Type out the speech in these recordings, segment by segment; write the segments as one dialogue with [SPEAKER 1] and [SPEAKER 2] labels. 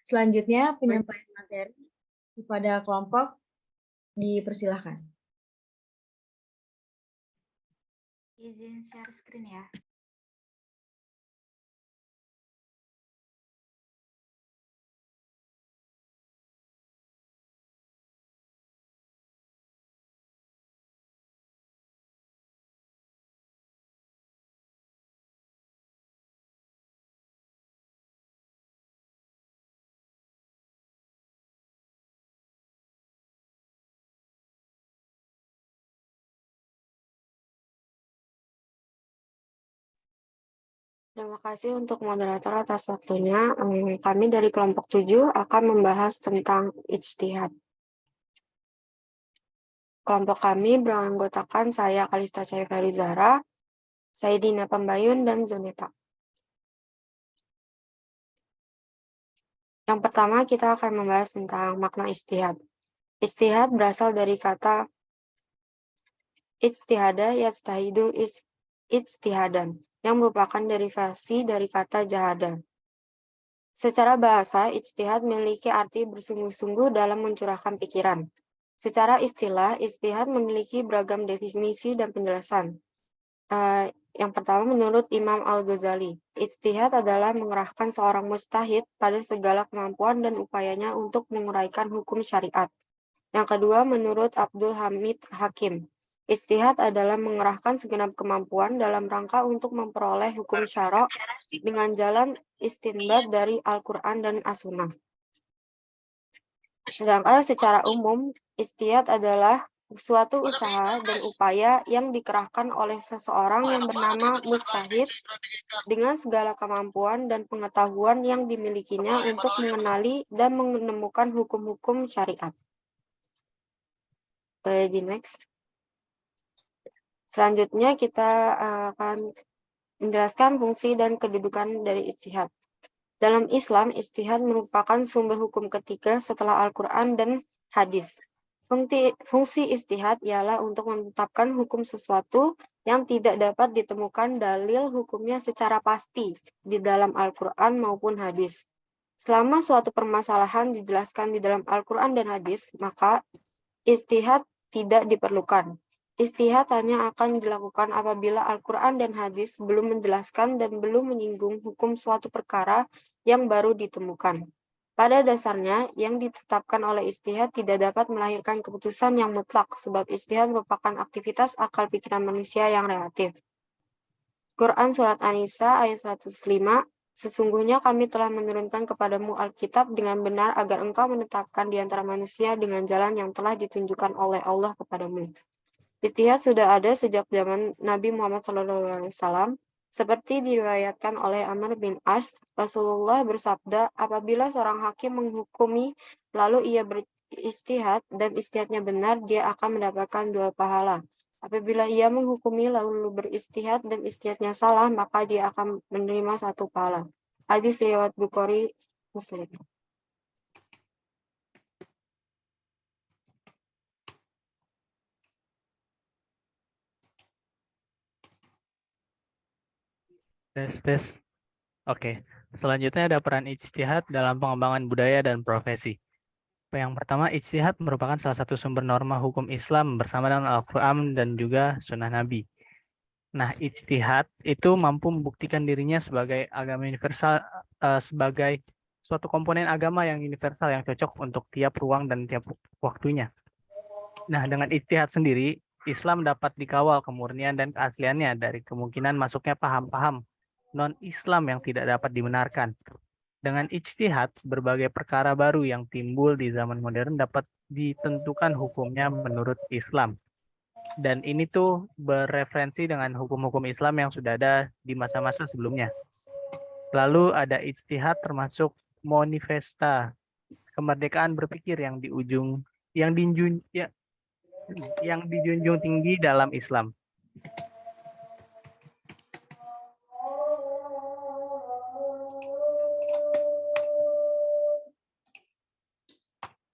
[SPEAKER 1] Selanjutnya penyampaian materi kepada kelompok dipersilahkan.
[SPEAKER 2] Izin share screen ya.
[SPEAKER 3] Terima kasih untuk moderator atas waktunya. Kami dari kelompok 7 akan membahas tentang ijtihad. Kelompok kami beranggotakan saya Kalista Cahaya Zahra, Saidina Pembayun, dan Zoneta. Yang pertama kita akan membahas tentang makna ijtihad. Ijtihad berasal dari kata ijtihada yastahidu ijtihadan, yang merupakan derivasi dari kata jahada. Secara bahasa, ijtihad memiliki arti bersungguh-sungguh dalam mencurahkan pikiran. Secara istilah, ijtihad memiliki beragam definisi dan penjelasan. Yang pertama, menurut Imam Al-Ghazali, ijtihad adalah mengerahkan seorang mujtahid pada segala kemampuan dan upayanya untuk menguraikan hukum syariat. Yang kedua, menurut Abdul Hamid Hakim, ijtihad adalah mengerahkan segenap kemampuan dalam rangka untuk memperoleh hukum syara' dengan jalan istinbat dari Al-Quran dan As-Sunnah. Sedangkan secara umum, ijtihad adalah suatu usaha dan upaya yang dikerahkan oleh seseorang yang bernama mujtahid dengan segala kemampuan dan pengetahuan yang dimilikinya untuk mengenali dan menemukan hukum-hukum syariat. Di next. Selanjutnya kita akan menjelaskan fungsi dan kedudukan dari ijtihad. Dalam Islam, ijtihad merupakan sumber hukum ketiga setelah Al-Quran dan hadis. Fungsi ijtihad ialah untuk menetapkan hukum sesuatu yang tidak dapat ditemukan dalil hukumnya secara pasti di dalam Al-Quran maupun hadis. Selama suatu permasalahan dijelaskan di dalam Al-Quran dan hadis, maka ijtihad tidak diperlukan. Ijtihad hanya akan dilakukan apabila Al-Quran dan hadis belum menjelaskan dan belum menyinggung hukum suatu perkara yang baru ditemukan. Pada dasarnya, yang ditetapkan oleh ijtihad tidak dapat melahirkan keputusan yang mutlak, sebab ijtihad merupakan aktivitas akal pikiran manusia yang relatif. Quran Surat An-Nisa ayat 105, sesungguhnya kami telah menurunkan kepadamu Alkitab dengan benar agar engkau menetapkan di antara manusia dengan jalan yang telah ditunjukkan oleh Allah kepadamu. Ijtihad sudah ada sejak zaman Nabi Muhammad SAW. Seperti diriwayatkan oleh Amr bin As, Rasulullah bersabda, apabila seorang hakim menghukumi, lalu ia berijtihad dan ijtihadnya benar, dia akan mendapatkan 2 pahala. Apabila ia menghukumi lalu berijtihad dan ijtihadnya salah, maka dia akan menerima 1 pahala. Hadis riwayat Bukhari Muslim.
[SPEAKER 4] Tes. Oke. Selanjutnya ada peran ijtihad dalam pengembangan budaya dan profesi. Yang pertama, ijtihad merupakan salah satu sumber norma hukum Islam bersama dengan Al-Quran dan juga Sunnah Nabi. Nah, ijtihad itu mampu membuktikan dirinya sebagai agama universal, sebagai suatu komponen agama yang universal yang cocok untuk tiap ruang dan tiap waktunya. Nah, dengan ijtihad sendiri, Islam dapat dikawal kemurnian dan keasliannya dari kemungkinan masuknya paham-paham non-Islam yang tidak dapat dibenarkan. Dengan ijtihad, berbagai perkara baru yang timbul di zaman modern dapat ditentukan hukumnya menurut Islam. Dan ini tuh bereferensi dengan hukum-hukum Islam yang sudah ada di masa-masa sebelumnya. Lalu ada ijtihad termasuk manifesta kemerdekaan berpikir yang dijunjung tinggi dalam Islam.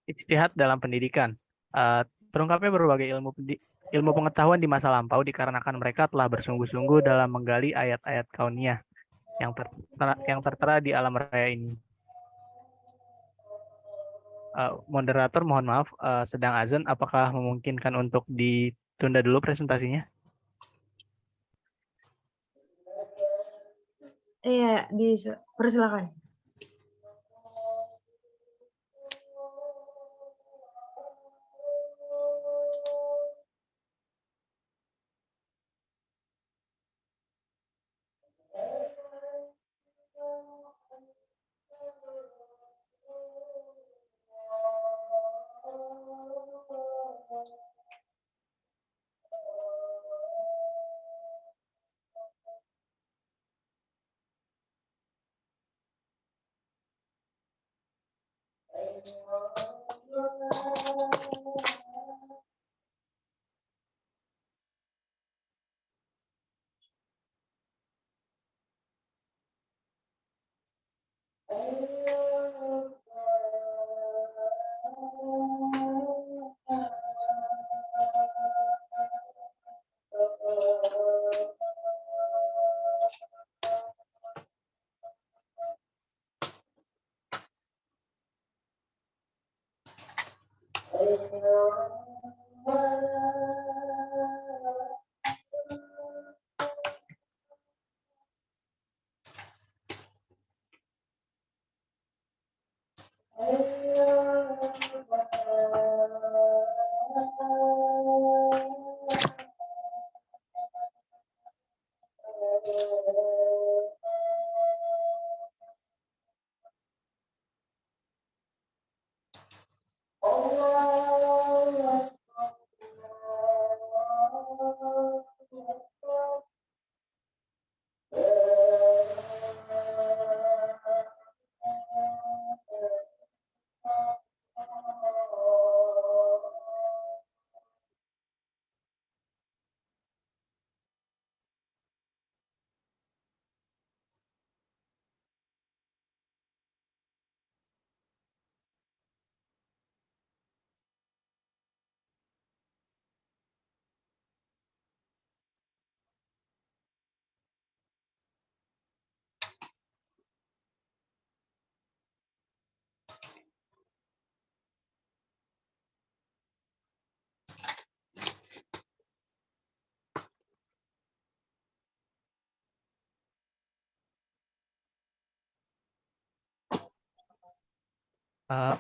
[SPEAKER 4] Ijtihad dalam pendidikan. Terungkapnya berbagai ilmu pengetahuan di masa lampau dikarenakan mereka telah bersungguh-sungguh dalam menggali ayat-ayat kauniyah yang tertera di alam raya ini. Moderator, mohon maaf, sedang azan. Apakah memungkinkan untuk ditunda dulu presentasinya?
[SPEAKER 1] Iya, persilakan.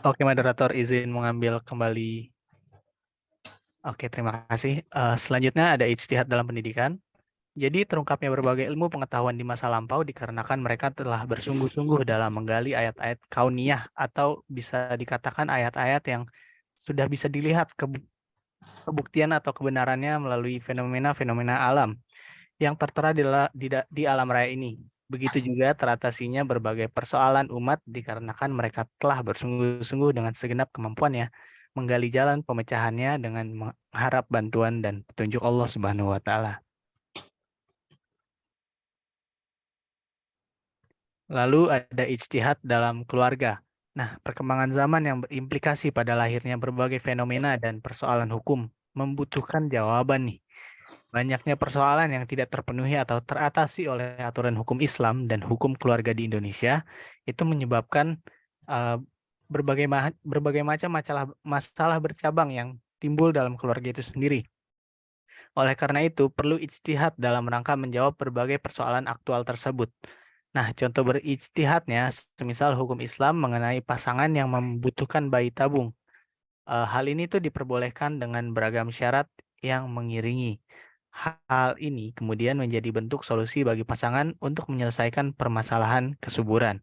[SPEAKER 4] Oke, moderator izin mengambil kembali. Oke, terima kasih. Selanjutnya ada ijtihad dalam pendidikan. Jadi terungkapnya berbagai ilmu pengetahuan di masa lampau dikarenakan mereka telah bersungguh-sungguh dalam menggali ayat-ayat kauniyah atau bisa dikatakan ayat-ayat yang sudah bisa dilihat kebuktian atau kebenarannya melalui fenomena-fenomena alam yang tertera di alam raya ini. Begitu juga teratasinya berbagai persoalan umat dikarenakan mereka telah bersungguh-sungguh dengan segenap kemampuannya menggali jalan pemecahannya dengan mengharap bantuan dan petunjuk Allah Subhanahu wa taala. Lalu ada ijtihad dalam keluarga. Nah, perkembangan zaman yang berimplikasi pada lahirnya berbagai fenomena dan persoalan hukum membutuhkan jawaban nih. Banyaknya persoalan yang tidak terpenuhi atau teratasi oleh aturan hukum Islam dan hukum keluarga di Indonesia itu menyebabkan uh, berbagai macam masalah bercabang yang timbul dalam keluarga itu sendiri. Oleh karena itu, perlu ijtihad dalam rangka menjawab berbagai persoalan aktual tersebut. Nah, contoh berijtihadnya, semisal hukum Islam mengenai pasangan yang membutuhkan bayi tabung. Hal ini tuh diperbolehkan dengan beragam syarat yang mengiringi. Hal ini kemudian menjadi bentuk solusi bagi pasangan untuk menyelesaikan permasalahan kesuburan.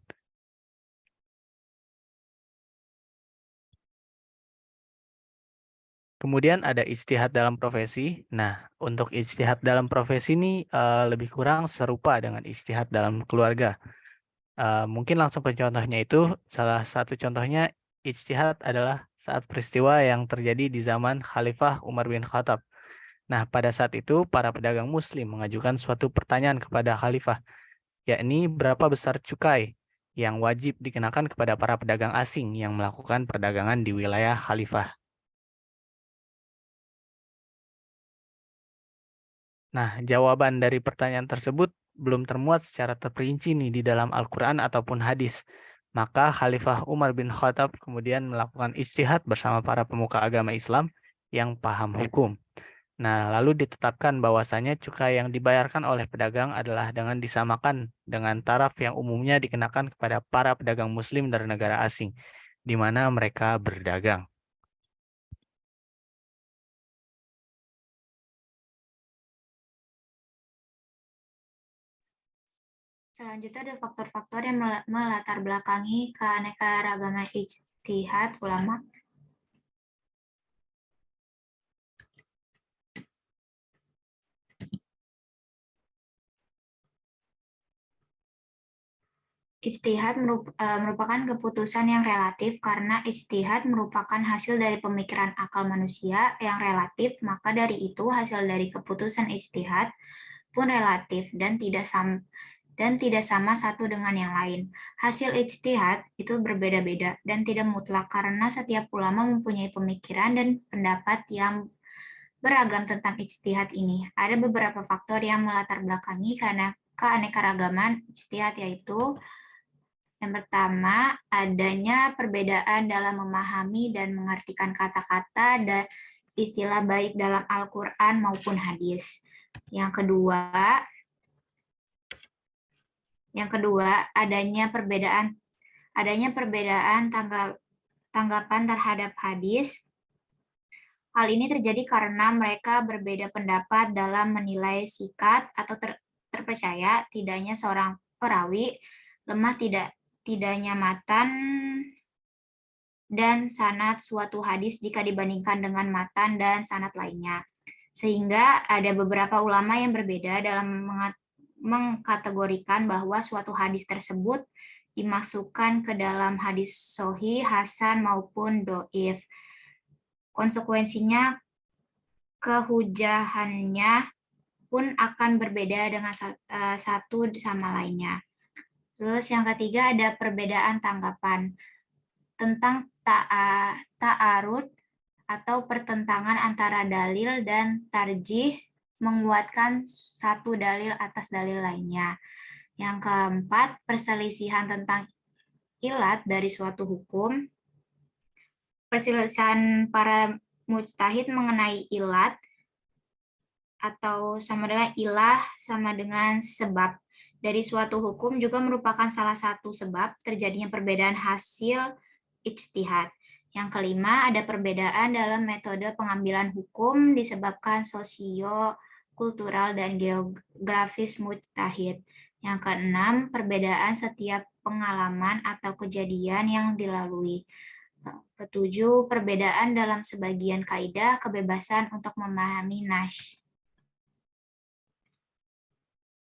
[SPEAKER 4] Kemudian ada ijtihad dalam profesi. Nah, untuk ijtihad dalam profesi ini lebih kurang serupa dengan ijtihad dalam keluarga. Mungkin langsung ke contohnya itu. Salah satu contohnya ijtihad adalah saat peristiwa yang terjadi di zaman Khalifah Umar bin Khattab. Nah, pada saat itu para pedagang muslim mengajukan suatu pertanyaan kepada Khalifah, yakni berapa besar cukai yang wajib dikenakan kepada para pedagang asing yang melakukan perdagangan di wilayah Khalifah. Nah, jawaban dari pertanyaan tersebut belum termuat secara terperinci nih di dalam Al-Quran ataupun hadis. Maka Khalifah Umar bin Khattab kemudian melakukan ijtihad bersama para pemuka agama Islam yang paham hukum. Nah, lalu ditetapkan bahwasanya cukai yang dibayarkan oleh pedagang adalah dengan disamakan dengan taraf yang umumnya dikenakan kepada para pedagang Muslim dari negara asing, di mana mereka berdagang.
[SPEAKER 2] Selanjutnya ada faktor-faktor yang melatar belakangi keanekaragaman ijtihad ulama. Ijtihad merupakan keputusan yang relatif karena ijtihad merupakan hasil dari pemikiran akal manusia yang relatif, maka dari itu hasil dari keputusan ijtihad pun relatif dan tidak sama satu dengan yang lain. Hasil ijtihad itu berbeda-beda dan tidak mutlak karena setiap ulama mempunyai pemikiran dan pendapat yang beragam tentang ijtihad ini. Ada beberapa faktor yang melatar belakangi karena keanekaragaman ijtihad, yaitu yang pertama, adanya perbedaan dalam memahami dan mengartikan kata-kata dan istilah baik dalam Al-Quran maupun hadis. Yang kedua, adanya perbedaan tanggapan terhadap hadis. Hal ini terjadi karena mereka berbeda pendapat dalam menilai sikat atau terpercaya tidaknya seorang perawi, lemah tidaknya matan dan sanad suatu hadis jika dibandingkan dengan matan dan sanad lainnya. Sehingga ada beberapa ulama yang berbeda dalam mengkategorikan bahwa suatu hadis tersebut dimasukkan ke dalam hadis sahih, hasan maupun doif. Konsekuensinya kehujahannya pun akan berbeda dengan satu sama lainnya. Terus yang ketiga ada perbedaan tanggapan tentang ta'arud atau pertentangan antara dalil dan tarjih menguatkan satu dalil atas dalil lainnya. Yang keempat, perselisihan tentang ilat dari suatu hukum. Perselisihan para mujtahid mengenai ilat atau sama dengan ilah sama dengan sebab dari suatu hukum juga merupakan salah satu sebab terjadinya perbedaan hasil ijtihad. Yang kelima, ada perbedaan dalam metode pengambilan hukum disebabkan sosio, kultural, dan geografis mujtahid. Yang keenam, perbedaan setiap pengalaman atau kejadian yang dilalui. Ketujuh, perbedaan dalam sebagian kaidah kebebasan untuk memahami nash.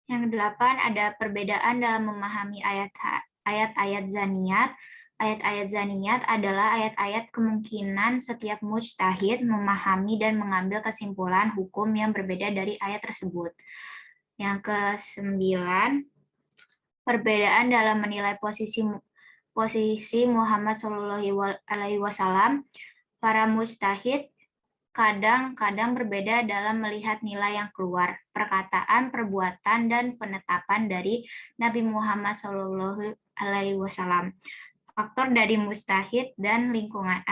[SPEAKER 2] Yang kedelapan, ada perbedaan dalam memahami ayat-ayat zaniyat. Ayat-ayat zaniyat adalah ayat-ayat kemungkinan setiap mujtahid memahami dan mengambil kesimpulan hukum yang berbeda dari ayat tersebut. Yang kesembilan, perbedaan dalam menilai posisi Muhammad SAW. Para mujtahid kadang-kadang berbeda dalam melihat nilai yang keluar, perkataan, perbuatan, dan penetapan dari Nabi Muhammad SAW. Faktor dari mujtahid dan lingkungan.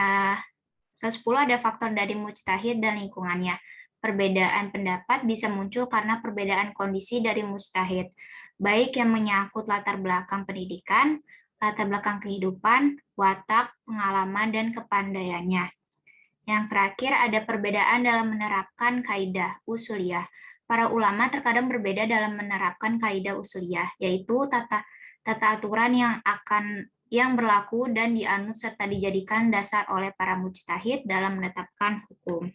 [SPEAKER 2] Ke-10 ada faktor dari mujtahid dan lingkungannya. Perbedaan pendapat bisa muncul karena perbedaan kondisi dari mujtahid, baik yang menyangkut latar belakang pendidikan, latar belakang kehidupan, watak, pengalaman, dan kepandaiannya. Yang terakhir, ada perbedaan dalam menerapkan kaidah usuliyah. Para ulama terkadang berbeda dalam menerapkan kaidah usuliyah, yaitu tata aturan yang berlaku dan dianut serta dijadikan dasar oleh para mujtahid dalam menetapkan hukum.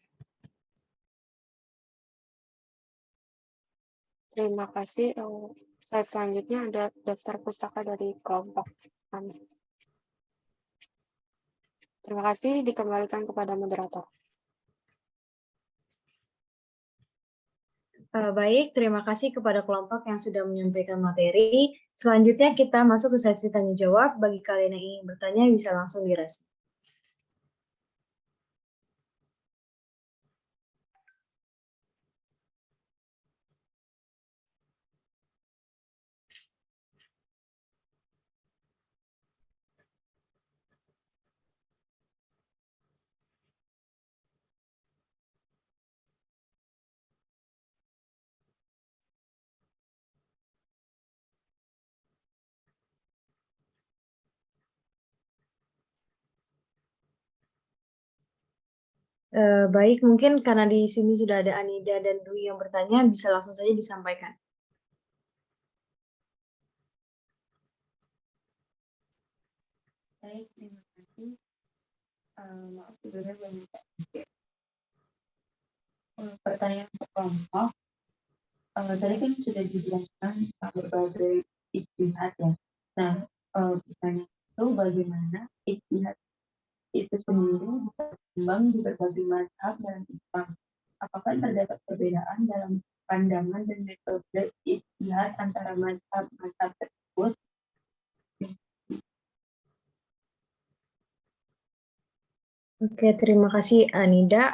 [SPEAKER 3] Terima kasih. Selanjutnya ada daftar pustaka dari kelompok kami. Terima kasih, dikembalikan kepada moderator.
[SPEAKER 1] Baik, terima kasih kepada kelompok yang sudah menyampaikan materi. Selanjutnya kita masuk ke sesi tanya jawab. Bagi kalian yang ingin bertanya bisa langsung direspon. Baik, mungkin karena di sini sudah ada Anida dan Dwi yang bertanya, bisa langsung saja disampaikan.
[SPEAKER 5] Baik, terima kasih. Maaf sebenarnya banyak pertanyaan untuk kelompok. Tadi kan sudah dijelaskan berbagai ijtihad ya. Nah, pertanyaan itu bagaimana ijtihad itu sendiri berkembang di berbagai mazhab dalam Islam? Apakah terdapat perbedaan dalam pandangan dan metode ijtihad antara mazhab tersebut?
[SPEAKER 1] Oke, terima kasih Anida.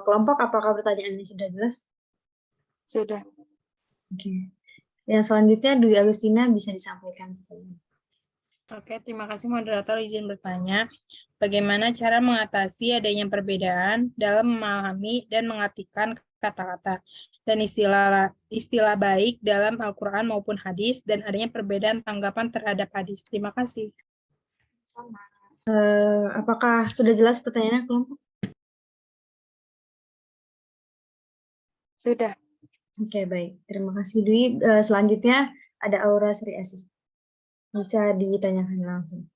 [SPEAKER 1] Kelompok, apakah pertanyaannya sudah jelas?
[SPEAKER 3] Sudah.
[SPEAKER 1] Oke. Yang selanjutnya Dwi Agustina bisa disampaikan.
[SPEAKER 6] Oke, terima kasih moderator izin bertanya. Bagaimana cara mengatasi adanya perbedaan dalam memahami dan mengartikan kata-kata dan istilah baik dalam Al-Quran maupun hadis dan adanya perbedaan tanggapan terhadap hadis. Terima kasih.
[SPEAKER 1] Apakah sudah jelas pertanyaannya kelompok?
[SPEAKER 3] Sudah.
[SPEAKER 1] Oke, baik. Terima kasih Dwi. Selanjutnya ada Aura Sri Asih. Bisa ditanyakan langsung.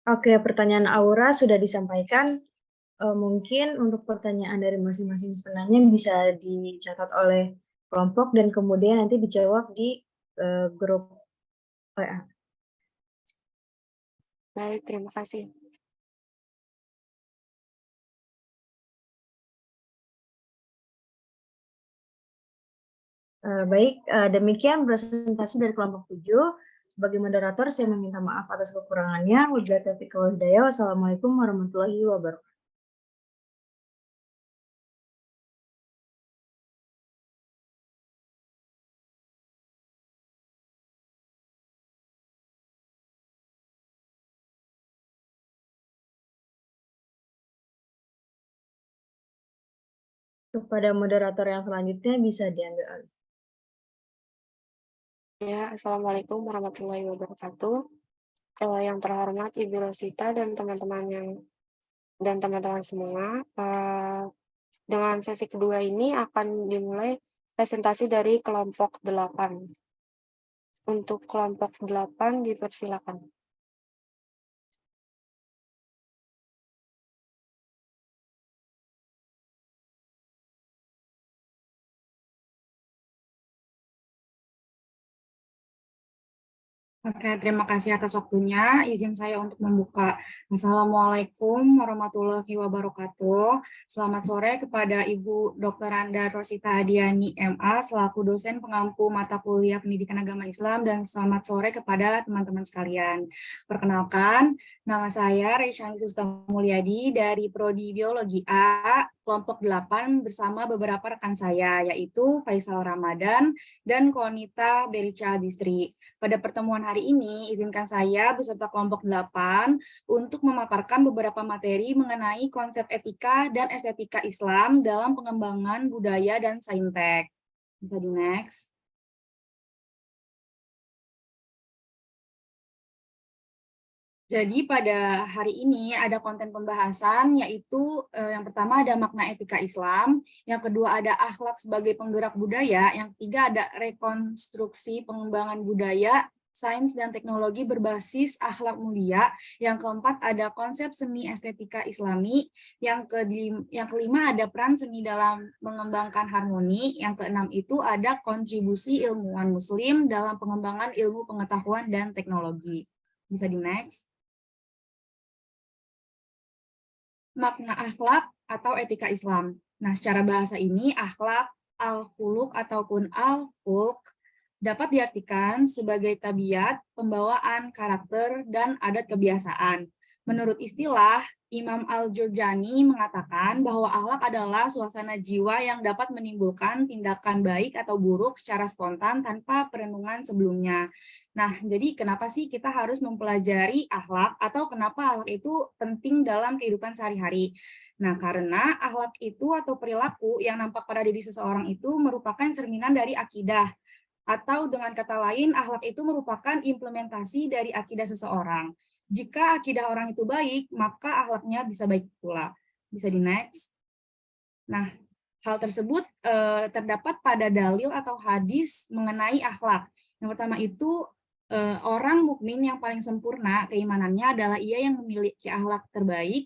[SPEAKER 1] Oke, pertanyaan Aura sudah disampaikan. Mungkin untuk pertanyaan dari masing-masing penanya bisa dicatat oleh kelompok dan kemudian nanti dijawab di grup WA.
[SPEAKER 3] Baik, terima kasih.
[SPEAKER 1] Baik, demikian presentasi dari kelompok 7. Sebagai moderator, saya meminta maaf atas kekurangannya. Wabillahi taufiq wal hidayah. Wassalamualaikum warahmatullahi wabarakatuh. Kepada moderator yang selanjutnya bisa diambil alih.
[SPEAKER 3] Ya, Assalamualaikum warahmatullahi wabarakatuh. Yang terhormat Ibu Rosita dan teman-teman semua, dengan sesi kedua ini akan dimulai presentasi dari kelompok 8. Untuk kelompok 8 dipersilakan.
[SPEAKER 7] Oke, terima kasih atas waktunya. Izin saya untuk membuka. Assalamualaikum warahmatullahi wabarakatuh. Selamat sore kepada Ibu Dr. Anda Rosita Hadiani, MA, selaku dosen pengampu mata kuliah Pendidikan Agama Islam, dan selamat sore kepada teman-teman sekalian. Perkenalkan, nama saya Resyani Susta Mulyadi dari Prodi Biologi A, kelompok 8 bersama beberapa rekan saya, yaitu Faisal Ramadan dan Konita Berica Distri. Pada pertemuan hari ini, izinkan saya beserta kelompok 8 untuk memaparkan beberapa materi mengenai konsep etika dan estetika Islam dalam pengembangan budaya dan saintek. Bisa di next. Jadi pada hari ini ada konten pembahasan, yaitu yang pertama ada makna etika Islam, yang kedua ada akhlak sebagai penggerak budaya, yang ketiga ada rekonstruksi pengembangan budaya, sains dan teknologi berbasis akhlak mulia, yang keempat ada konsep seni estetika Islami, yang kelima ada peran seni dalam mengembangkan harmoni, yang keenam itu ada kontribusi ilmuwan Muslim dalam pengembangan ilmu pengetahuan dan teknologi. Bisa di next. makna akhlak atau etika Islam. Nah, secara bahasa ini akhlak, al-khuluq ataupun al-khulq dapat diartikan sebagai tabiat, pembawaan, karakter, dan adat kebiasaan. Menurut istilah, Imam Al-Jurjani mengatakan bahwa akhlak adalah suasana jiwa yang dapat menimbulkan tindakan baik atau buruk secara spontan tanpa perenungan sebelumnya. Nah, jadi kenapa sih kita harus mempelajari akhlak atau kenapa akhlak itu penting dalam kehidupan sehari-hari? Nah, karena akhlak itu atau perilaku yang nampak pada diri seseorang itu merupakan cerminan dari akidah. Atau dengan kata lain, akhlak itu merupakan implementasi dari akidah seseorang. Jika akidah orang itu baik, maka akhlaknya bisa baik pula. Bisa di next. Nah, hal tersebut terdapat pada dalil atau hadis mengenai akhlak. Yang pertama itu, orang mukmin yang paling sempurna keimanannya adalah ia yang memiliki akhlak terbaik.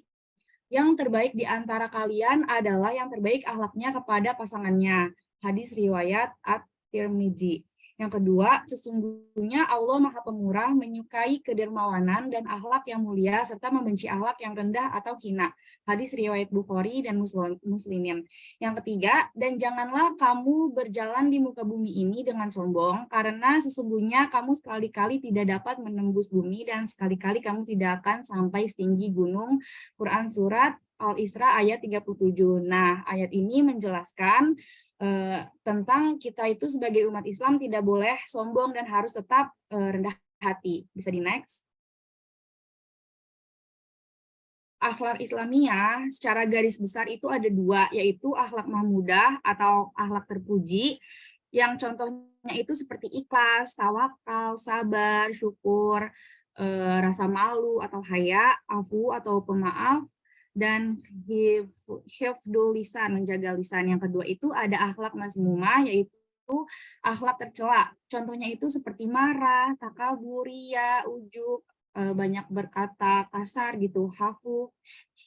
[SPEAKER 7] Yang terbaik di antara kalian adalah yang terbaik akhlaknya kepada pasangannya. Hadis riwayat At-Tirmidzi. Yang kedua, sesungguhnya Allah Maha Pemurah, menyukai kedermawanan dan akhlak yang mulia, serta membenci akhlak yang rendah atau hina. Hadis riwayat Bukhari dan Muslimin. Yang ketiga, dan janganlah kamu berjalan di muka bumi ini dengan sombong, karena sesungguhnya kamu sekali-kali tidak dapat menembus bumi, dan sekali-kali kamu tidak akan sampai setinggi gunung. Quran Surat Al-Isra ayat 37. Nah, ayat ini menjelaskan tentang kita itu sebagai umat Islam tidak boleh sombong dan harus tetap rendah hati. Bisa di next. Akhlak Islamiyah secara garis besar itu ada dua, yaitu akhlak mahmudah atau akhlak terpuji, yang contohnya itu seperti ikhlas, tawakal, sabar, syukur, rasa malu atau haya, afu atau pemaaf, dan hifdul lisan, menjaga lisan. Yang kedua itu ada akhlak mazmumah, yaitu akhlak tercela. Contohnya itu seperti marah, takabur, riya, ujub, banyak berkata kasar gitu, hafu,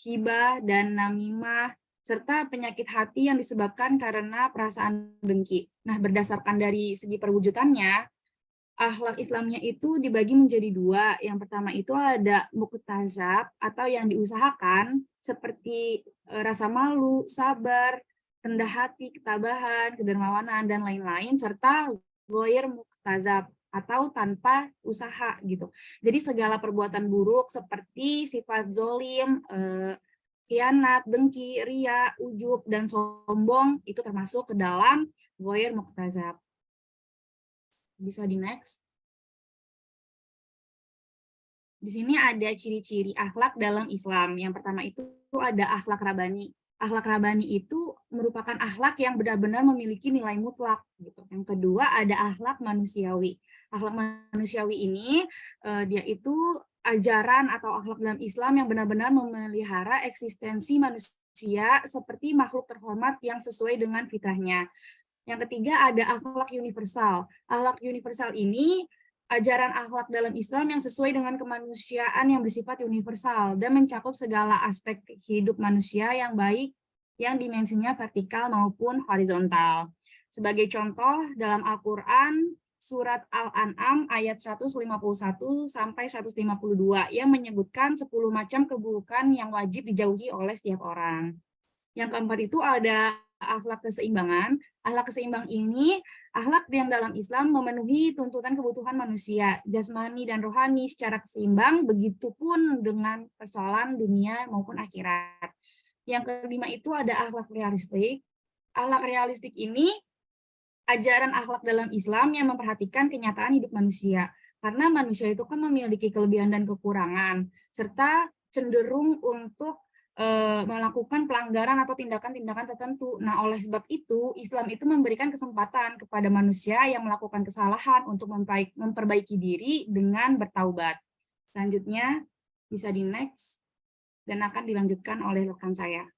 [SPEAKER 7] hibah, dan namimah, serta penyakit hati yang disebabkan karena perasaan dengki. Nah, berdasarkan dari segi perwujudannya, akhlak Islamnya itu dibagi menjadi dua. Yang pertama itu ada muktazab atau yang diusahakan, seperti rasa malu, sabar, rendah hati, ketabahan, kedermawanan, dan lain-lain, serta ghair muktazab atau tanpa usaha gitu. Jadi segala perbuatan buruk seperti sifat zolim, khianat, dengki, ria, ujub, dan sombong itu termasuk ke dalam ghair muktazab. Bisa di next. Di sini ada ciri-ciri akhlak dalam Islam. Yang pertama itu ada akhlak rabbani. Akhlak rabbani itu merupakan akhlak yang benar-benar memiliki nilai mutlak. Gitu. Yang kedua ada akhlak manusiawi. Akhlak manusiawi ini dia itu ajaran atau akhlak dalam Islam yang benar-benar memelihara eksistensi manusia seperti makhluk terhormat yang sesuai dengan fitrahnya. Yang ketiga ada akhlak universal. Akhlak universal ini ajaran akhlak dalam Islam yang sesuai dengan kemanusiaan yang bersifat universal dan mencakup segala aspek hidup manusia yang baik yang dimensinya vertikal maupun horizontal. Sebagai contoh dalam Al-Qur'an surat Al-An'am ayat 151 sampai 152 yang menyebutkan 10 macam keburukan yang wajib dijauhi oleh setiap orang. Yang keempat itu ada akhlak keseimbangan. Akhlak keseimbang ini akhlak yang dalam Islam memenuhi tuntutan kebutuhan manusia, jasmani dan rohani secara keseimbang, begitupun dengan persoalan dunia maupun akhirat. Yang kelima itu ada akhlak realistik. Akhlak realistik ini ajaran akhlak dalam Islam yang memperhatikan kenyataan hidup manusia. Karena manusia itu kan memiliki kelebihan dan kekurangan, serta cenderung untuk melakukan pelanggaran atau tindakan-tindakan tertentu. Nah, oleh sebab itu, Islam itu memberikan kesempatan kepada manusia yang melakukan kesalahan untuk memperbaiki diri dengan bertaubat. Selanjutnya, bisa di next, dan akan dilanjutkan oleh rekan saya.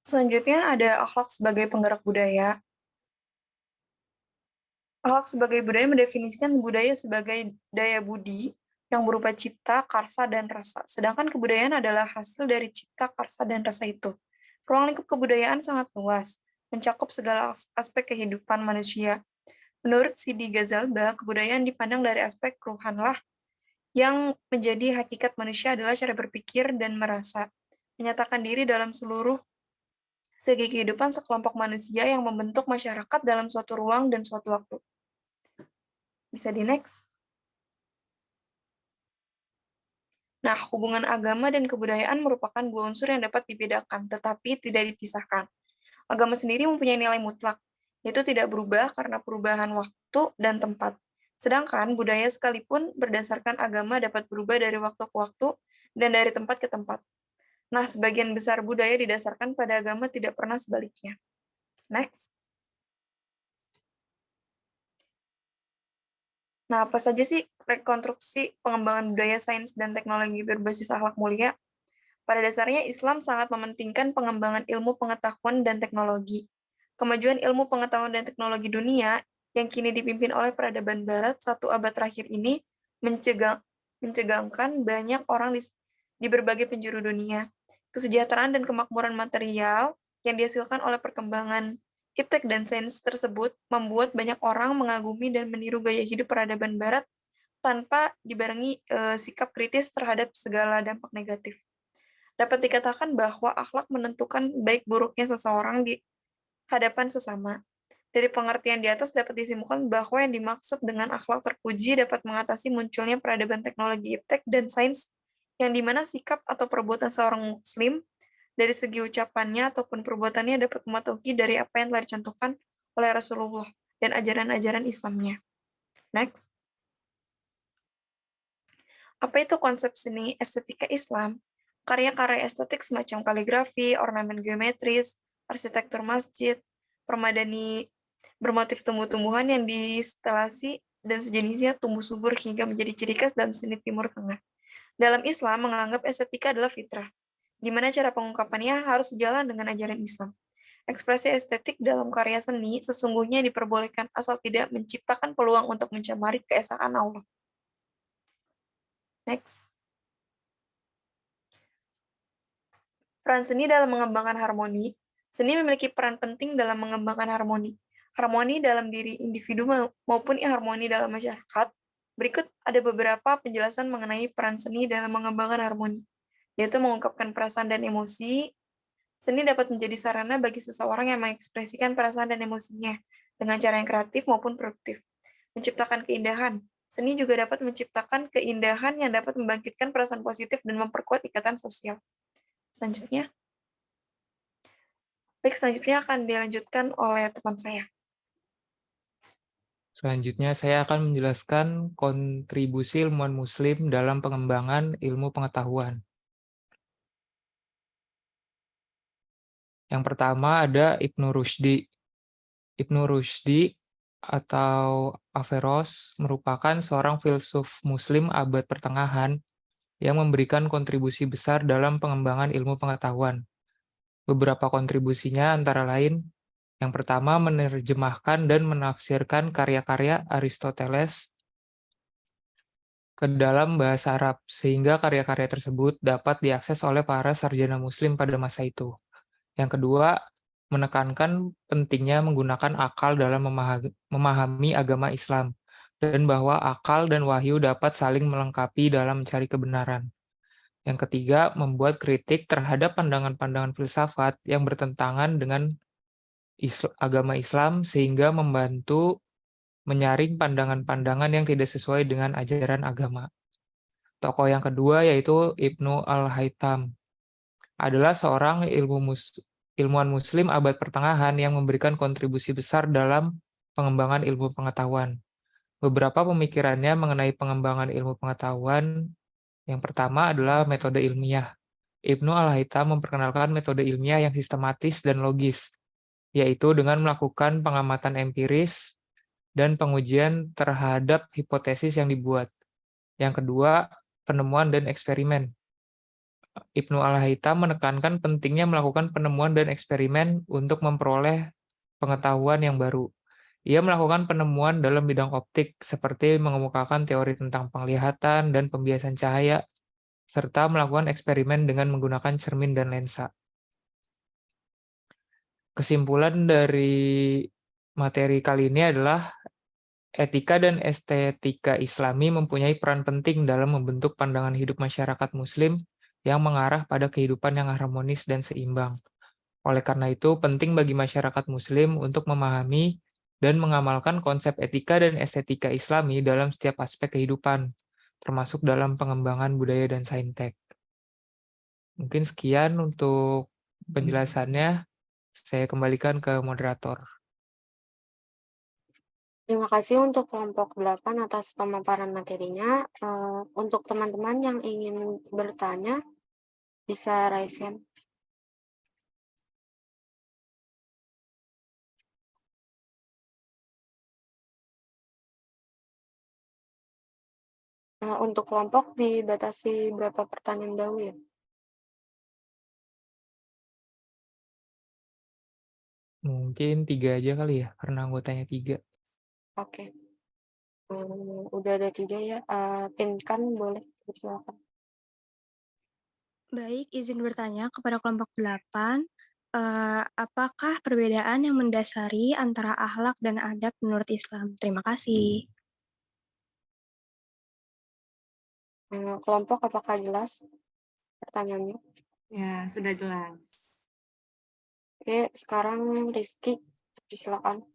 [SPEAKER 8] Selanjutnya ada akhlak sebagai penggerak budaya. Akhlak sebagai budaya mendefinisikan budaya sebagai daya budi yang berupa cipta, karsa, dan rasa. Sedangkan kebudayaan adalah hasil dari cipta, karsa, dan rasa itu. Ruang lingkup kebudayaan sangat luas, mencakup segala aspek kehidupan manusia. Menurut Sidi Ghazalba, kebudayaan dipandang dari aspek ruhanlah, Yang menjadi hakikat manusia adalah cara berpikir dan merasa, menyatakan diri dalam seluruh segi kehidupan sekelompok manusia yang membentuk masyarakat dalam suatu ruang dan suatu waktu. Bisa di next. Nah, hubungan agama dan kebudayaan merupakan dua unsur yang dapat dibedakan, tetapi tidak dipisahkan. Agama sendiri mempunyai nilai mutlak, yaitu tidak berubah karena perubahan waktu dan tempat. Sedangkan budaya sekalipun berdasarkan agama dapat berubah dari waktu ke waktu dan dari tempat ke tempat. Nah, sebagian besar budaya didasarkan pada agama, tidak pernah sebaliknya. Next. Nah, apa saja sih rekonstruksi pengembangan budaya, sains, dan teknologi berbasis akhlak mulia? Pada dasarnya, Islam sangat mementingkan pengembangan ilmu pengetahuan dan teknologi. Kemajuan ilmu pengetahuan dan teknologi dunia yang kini dipimpin oleh peradaban Barat 1 abad terakhir ini mencegangkan banyak orang di berbagai penjuru dunia. Kesejahteraan dan kemakmuran material yang dihasilkan oleh perkembangan iptek dan sains tersebut membuat banyak orang mengagumi dan meniru gaya hidup peradaban Barat tanpa dibarengi sikap kritis terhadap segala dampak negatif. Dapat dikatakan bahwa akhlak menentukan baik buruknya seseorang di hadapan sesama. Dari pengertian di atas dapat disimpulkan bahwa yang dimaksud dengan akhlak terpuji dapat mengatasi munculnya peradaban teknologi iptek dan sains yang dimana sikap atau perbuatan seorang muslim dari segi ucapannya ataupun perbuatannya dapat mematuhi dari apa yang telah dicontohkan oleh Rasulullah dan ajaran-ajaran Islamnya. Next. Apa itu konsep seni estetika Islam? Karya-karya estetik semacam kaligrafi, ornamen geometris, arsitektur masjid, permadani bermotif tumbuh-tumbuhan yang distelasi dan sejenisnya tumbuh subur hingga menjadi ciri khas dalam seni Timur Tengah. Dalam Islam menganggap estetika adalah fitrah, di mana cara pengungkapannya harus sejalan dengan ajaran Islam. Ekspresi estetik dalam karya seni sesungguhnya diperbolehkan asal tidak menciptakan peluang untuk mencemari keesaan Allah. Next. Peran seni dalam mengembangkan harmoni. Seni memiliki peran penting dalam mengembangkan harmoni. Harmoni dalam diri individu maupun harmoni dalam masyarakat. Berikut ada beberapa penjelasan mengenai peran seni dalam mengembangkan harmoni, yaitu mengungkapkan perasaan dan emosi. Seni dapat menjadi sarana bagi seseorang yang mengekspresikan perasaan dan emosinya dengan cara yang kreatif maupun produktif. Menciptakan keindahan. Seni juga dapat menciptakan keindahan yang dapat membangkitkan perasaan positif dan memperkuat ikatan sosial. Selanjutnya. Baik, selanjutnya akan dilanjutkan oleh teman saya.
[SPEAKER 9] Selanjutnya saya akan menjelaskan kontribusi ilmuwan muslim dalam pengembangan ilmu pengetahuan. Yang pertama ada Ibnu Rushdi. Ibnu Rushdi atau Averroes merupakan seorang filsuf muslim abad pertengahan yang memberikan kontribusi besar dalam pengembangan ilmu pengetahuan. Beberapa kontribusinya antara lain, yang pertama menerjemahkan dan menafsirkan karya-karya Aristoteles ke dalam bahasa Arab, sehingga karya-karya tersebut dapat diakses oleh para sarjana muslim pada masa itu. Yang kedua, menekankan pentingnya menggunakan akal dalam memahami agama Islam, dan bahwa akal dan wahyu dapat saling melengkapi dalam mencari kebenaran. Yang ketiga, membuat kritik terhadap pandangan-pandangan filsafat yang bertentangan dengan agama Islam, sehingga membantu menyaring pandangan-pandangan yang tidak sesuai dengan ajaran agama. Tokoh yang kedua yaitu Ibnu Al-Haytham, adalah seorang ilmuwan muslim abad pertengahan yang memberikan kontribusi besar dalam pengembangan ilmu pengetahuan. Beberapa pemikirannya mengenai pengembangan ilmu pengetahuan, yang pertama adalah metode ilmiah. Ibnu Al-Haytham memperkenalkan metode ilmiah yang sistematis dan logis, yaitu dengan melakukan pengamatan empiris dan pengujian terhadap hipotesis yang dibuat. Yang kedua, penemuan dan eksperimen. Ibnu Al-Haytham menekankan pentingnya melakukan penemuan dan eksperimen untuk memperoleh pengetahuan yang baru. Ia melakukan penemuan dalam bidang optik, seperti mengemukakan teori tentang penglihatan dan pembiasan cahaya, serta melakukan eksperimen dengan menggunakan cermin dan lensa. Kesimpulan dari materi kali ini adalah Etika dan estetika Islami mempunyai peran penting dalam membentuk pandangan hidup masyarakat Muslim yang mengarah pada kehidupan yang harmonis dan seimbang. Oleh karena itu, penting bagi masyarakat Muslim untuk memahami dan mengamalkan konsep etika dan estetika Islami dalam setiap aspek kehidupan, termasuk dalam pengembangan budaya dan saintek. Mungkin sekian untuk penjelasannya. Saya kembalikan ke moderator.
[SPEAKER 3] Terima kasih untuk kelompok 8 atas pemaparan materinya. Untuk teman-teman yang ingin bertanya, bisa raise hand. Untuk kelompok dibatasi berapa pertanyaan dahulu ya?
[SPEAKER 9] Mungkin 3 aja kali ya, karena anggotanya 3.
[SPEAKER 3] Oke. Udah ada 3 ya. Pinkan boleh, silakan.
[SPEAKER 10] Baik, izin bertanya kepada kelompok 8, apakah perbedaan yang mendasari antara akhlak dan adab menurut Islam? Terima kasih.
[SPEAKER 3] Kelompok apakah jelas pertanyaannya?
[SPEAKER 7] Ya, sudah jelas.
[SPEAKER 3] Oke, sekarang Rizky, silakan.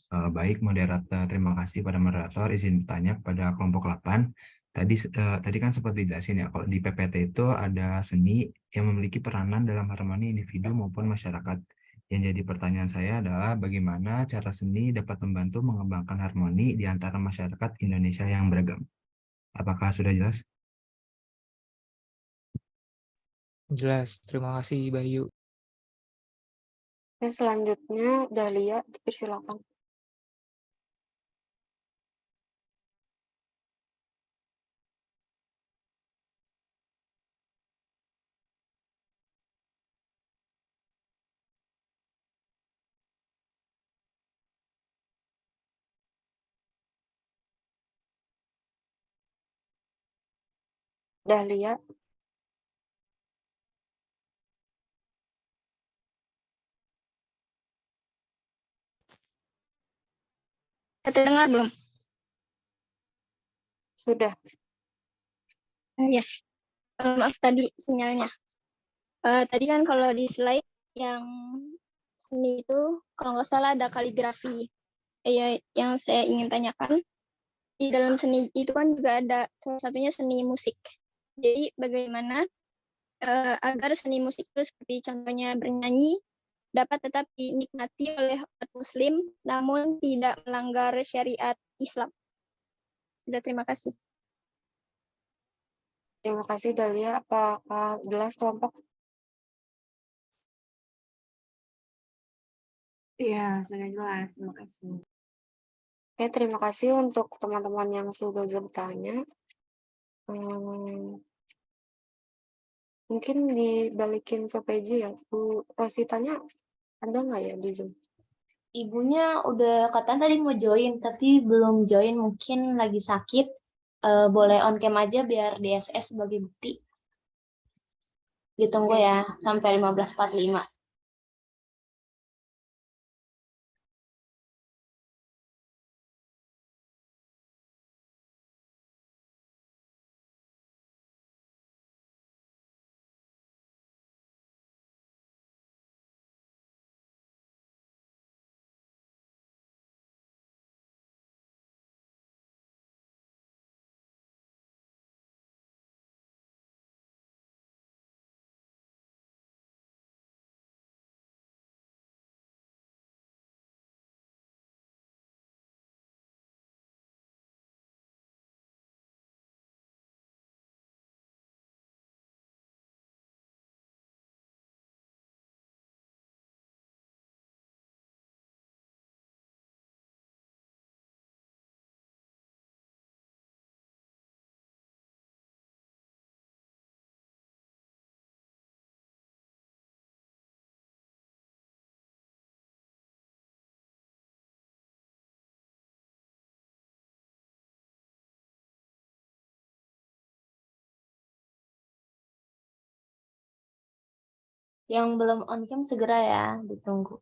[SPEAKER 11] Baik, moderator. Terima kasih pada moderator. Izin bertanya kepada kelompok 8. Tadi kan seperti dijelasin ya, kalau di PPT itu ada seni yang memiliki peranan dalam harmoni individu maupun masyarakat. Yang jadi pertanyaan saya adalah bagaimana cara seni dapat membantu mengembangkan harmoni di antara masyarakat Indonesia yang beragam. Apakah sudah jelas?
[SPEAKER 9] Jelas, terima kasih Bayu.
[SPEAKER 3] Oke, selanjutnya Dahlia, silakan. Dahlia,
[SPEAKER 10] Terdengar belum?
[SPEAKER 3] sudah.
[SPEAKER 10] Ya, maaf tadi sinyalnya. Tadi kan kalau di slide yang seni itu, kalau nggak salah ada kaligrafi. Ya, yang saya ingin tanyakan, di dalam seni itu kan juga ada salah satunya seni musik. Jadi bagaimana agar seni musik itu seperti contohnya bernyanyi dapat tetap dinikmati oleh umat Muslim, namun tidak melanggar syariat Islam. Sudah, terima kasih.
[SPEAKER 3] Terima kasih Dahlia. Apakah jelas kelompok?
[SPEAKER 7] Iya, sudah jelas. Terima kasih.
[SPEAKER 3] Oke, terima kasih untuk teman-teman yang sudah bertanya. Mungkin dibalikin ke PJ ya. Bu Rositanya ada nggak ya di Zoom?
[SPEAKER 12] Ibunya udah katanya tadi mau join, tapi belum join, mungkin lagi sakit. Boleh on cam aja biar DSS sebagai bukti. Ditunggu ya sampai 15.45. Yang belum on cam segera ya, ditunggu.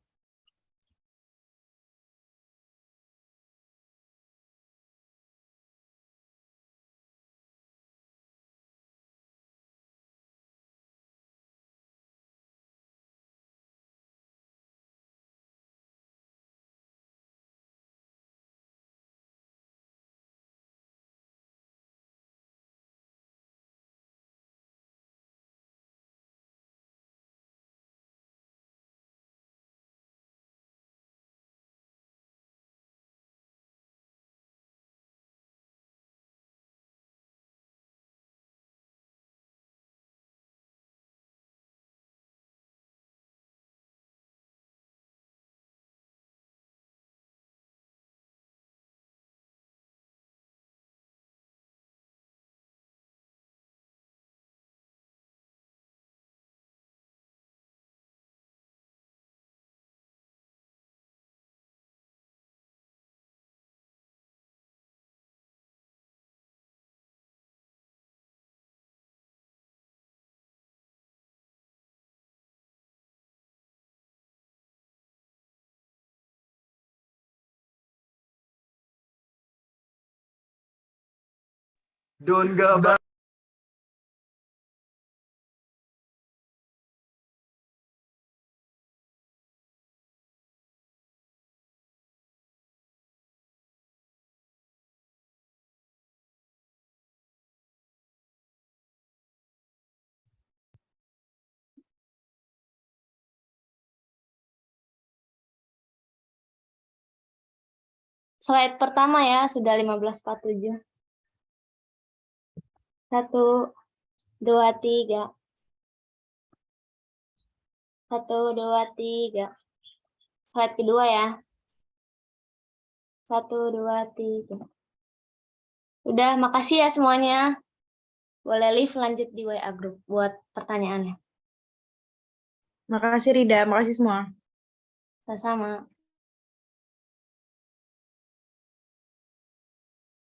[SPEAKER 13] Don gak
[SPEAKER 12] Slide pertama ya, sudah 15:47. 1, 2, 3. 1, 2, 3. Slide kedua ya. 1, 2, 3. Udah, makasih ya semuanya. Boleh Liv lanjut di WA group buat pertanyaannya.
[SPEAKER 1] Makasih Rida, makasih semua.
[SPEAKER 12] Sama-sama.